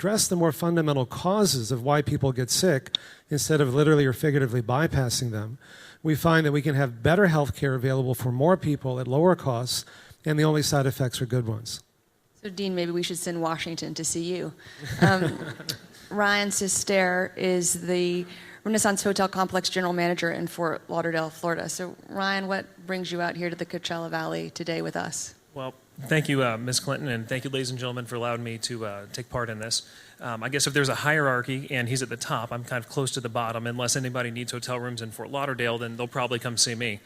address the more fundamental causes of why people get sick instead of literally or figuratively bypassing them, we find that we can have better health care available for more people at lower costs, and the only side effects are good ones. So, Dean, maybe we should send Washington to see you. Ryan Sester is the Renaissance Hotel Complex General Manager in Fort Lauderdale, Florida. So, Ryan, what brings you out here to the Coachella Valley today with us? Well, thank you, Ms. Clinton, and thank you, ladies and gentlemen, for allowing me to take part in this. I guess if there's a hierarchy and he's at the top, I'm kind of close to the bottom. Unless anybody needs hotel rooms in Fort Lauderdale, then they'll probably come see me.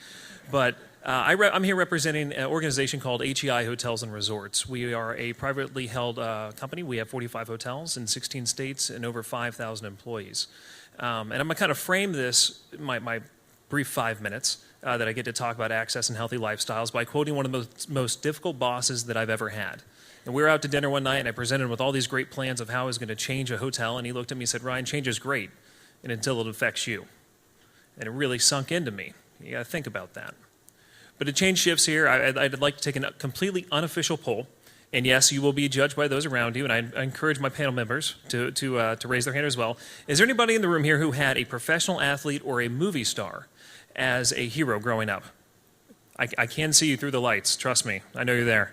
But I'm here representing an organization called HEI Hotels and Resorts. We are a privately held company. We have 45 hotels in 16 states and over 5,000 employees. And I'm going to kind of frame this, my brief 5 minutes, that I get to talk about access and healthy lifestyles by quoting one of the most difficult bosses that I've ever had. And we were out to dinner one night, and I presented him with all these great plans of how I was going to change a hotel, and he looked at me and said, "Ryan, change is great, and until it affects you." And it really sunk into me. You got to think about that. But to change shifts here, I'd like to take a completely unofficial poll. And yes, you will be judged by those around you, and I encourage my panel members to raise their hand as well. Is there anybody in the room here who had a professional athlete or a movie star as a hero growing up? I can see you through the lights. Trust me. I know you're there.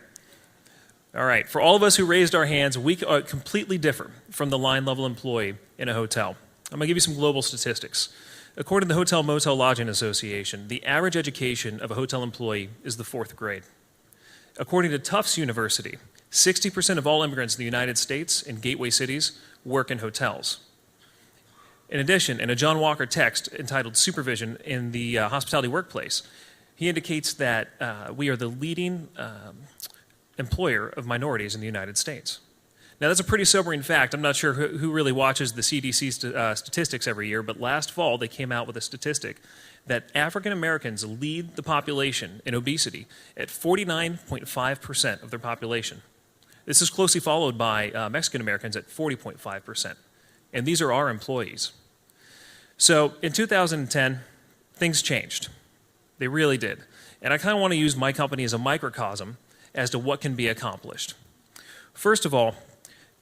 All right. For all of us who raised our hands, we are completely different from the line-level employee in a hotel. I'm going to give you some global statistics. According to the Hotel Motel Lodging Association, the average education of a hotel employee is the 4th grade. According to Tufts University, 60% of all immigrants in the United States in gateway cities work in hotels. In addition, in a John Walker text entitled Supervision in the Hospitality Workplace, he indicates that we are the leading employer of minorities in the United States. Now, that's a pretty sobering fact. I'm not sure who really watches the CDC statistics every year, but last fall they came out with a statistic that African Americans lead the population in obesity at 49.5% of their population. This is closely followed by Mexican Americans at 40.5%. And these are our employees. So in 2010, things changed. They really did. And I kind of want to use my company as a microcosm as to what can be accomplished. First of all,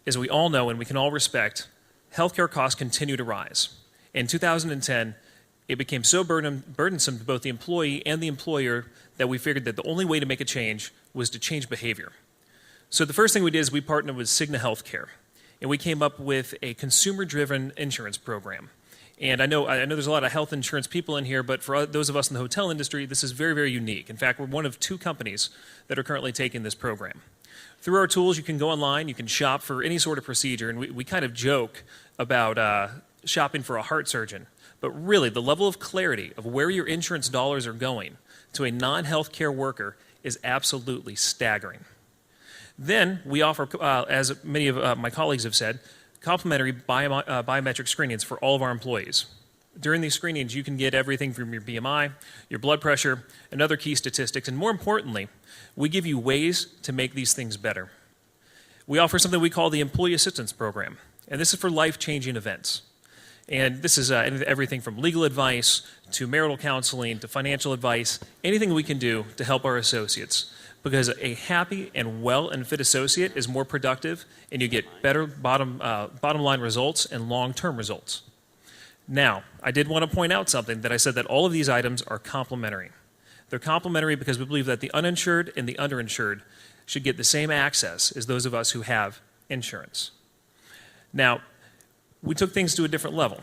as we all know and we can all respect, healthcare costs continue to rise. In 2010, it became so burdensome to both the employee and the employer that we figured that the only way to make a change was to change behavior. So the first thing we did is we partnered with Cigna Healthcare, and we came up with a consumer-driven insurance program. And I know there's a lot of health insurance people in here, but for those of us in the hotel industry, this is very, very unique. In fact, we're one of 2 companies that are currently taking this program. Through our tools, you can go online, you can shop for any sort of procedure, and we kind of joke about shopping for a heart surgeon. But really, the level of clarity of where your insurance dollars are going to a non-healthcare worker is absolutely staggering. Then we offer, as many of my colleagues have said, complimentary biometric screenings for all of our employees. During these screenings, you can get everything from your BMI, your blood pressure, and other key statistics. And more importantly, we give you ways to make these things better. We offer something we call the Employee Assistance Program, and this is for life-changing events. And this is everything from legal advice to marital counseling to financial advice, anything we can do to help our associates. Because a happy and well and fit associate is more productive, and you get better bottom line results and long-term results. Now, I did want to point out something that I said that all of these items are complementary. They're complementary because we believe that the uninsured and the underinsured should get the same access as those of us who have insurance. Now, we took things to a different level.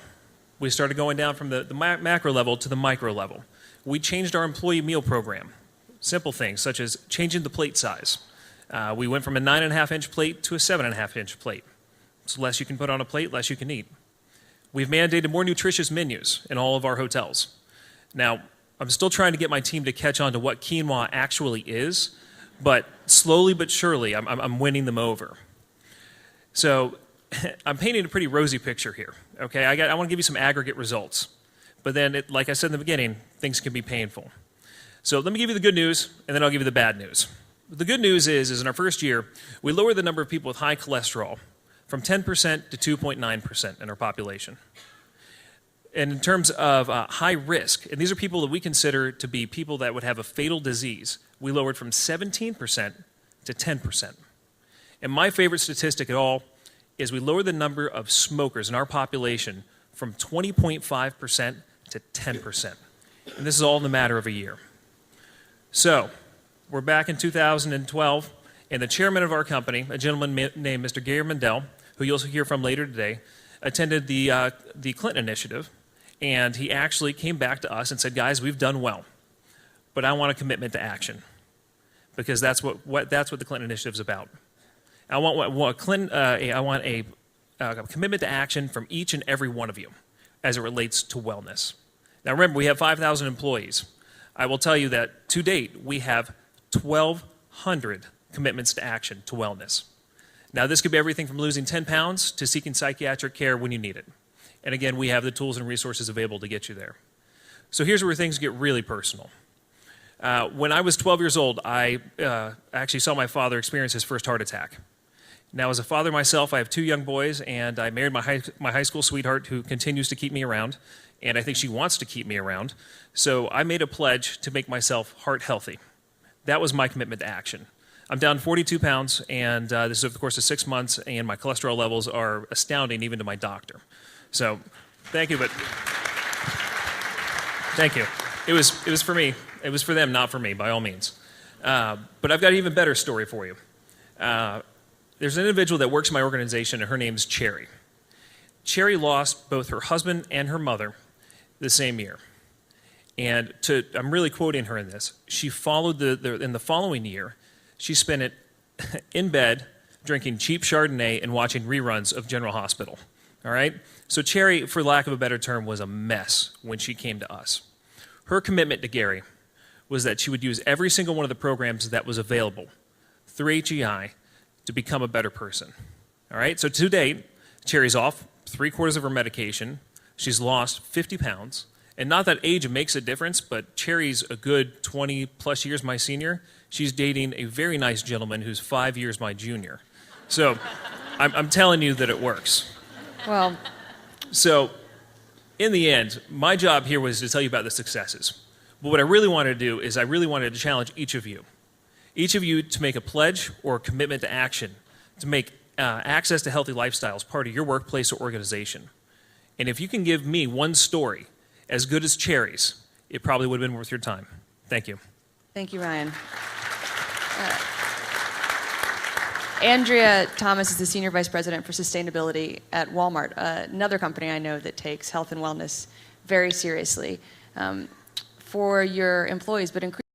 We started going down from the macro level to the micro level. We changed our employee meal program. Simple things such as changing the plate size. We went from a 9.5-inch plate to a 7.5-inch plate. So less you can put on a plate, less you can eat. We've mandated more nutritious menus in all of our hotels. Now, I'm still trying to get my team to catch on to what quinoa actually is, but slowly but surely, I'm winning them over. So I'm painting a pretty rosy picture here, okay? I want to give you some aggregate results. But then, like I said in the beginning, things can be painful. So let me give you the good news, and then I'll give you the bad news. The good news is in our first year, we lowered the number of people with high cholesterol from 10% to 2.9% in our population. And in terms of high risk, and these are people that we consider to be people that would have a fatal disease, we lowered from 17% to 10%. And my favorite statistic at all is we lowered the number of smokers in our population from 20.5% to 10%. And this is all in the matter of a year. So, we're back in 2012, and the chairman of our company, a gentleman named Mr. Gary Mendel, who you'll hear from later today, attended the Clinton Initiative, and he actually came back to us and said, guys, we've done well, but I want a commitment to action, because that's what the Clinton Initiative is about. I want a commitment to action from each and every one of you as it relates to wellness. Now remember, we have 5,000 employees. I will tell you that to date, we have 1,200 commitments to action to wellness. Now this could be everything from losing 10 pounds to seeking psychiatric care when you need it. And again, we have the tools and resources available to get you there. So here's where things get really personal. When I was 12 years old, I actually saw my father experience his first heart attack. Now, as a father myself, I have 2 young boys, and I married my high school sweetheart, who continues to keep me around, and I think she wants to keep me around. So I made a pledge to make myself heart healthy. That was my commitment to action. I'm down 42 pounds, and this is over the course of 6 months, and my cholesterol levels are astounding even to my doctor. So thank you, but thank you. It was for me. It was for them, not for me, by all means. But I've got an even better story for you. There's an individual that works in my organization, and her name's Cherry. Cherry lost both her husband and her mother the same year. And I'm really quoting her in this. She followed in the following year, she spent it in bed drinking cheap Chardonnay and watching reruns of General Hospital. All right? So Cherry, for lack of a better term, was a mess when she came to us. Her commitment to Gary was that she would use every single one of the programs that was available through HEI to become a better person. All right? So to date, Cherry's off 3/4 of her medication. She's lost 50 pounds. And not that age makes a difference, but Cherry's a good 20-plus years my senior. She's dating a very nice gentleman who's 5 years my junior. So I'm telling you that it works. Well, So in the end, my job here was to tell you about the successes. But what I really wanted to do is I really wanted to challenge each of you to make a pledge or a commitment to action to make access to healthy lifestyles part of your workplace or organization. And if you can give me one story as good as Cherry's, it probably would have been worth your time. Thank you. thank you, Ryan. Andrea Thomas is the Senior Vice President for Sustainability at Walmart, another company I know that takes health and wellness very seriously for your employees, but increasingly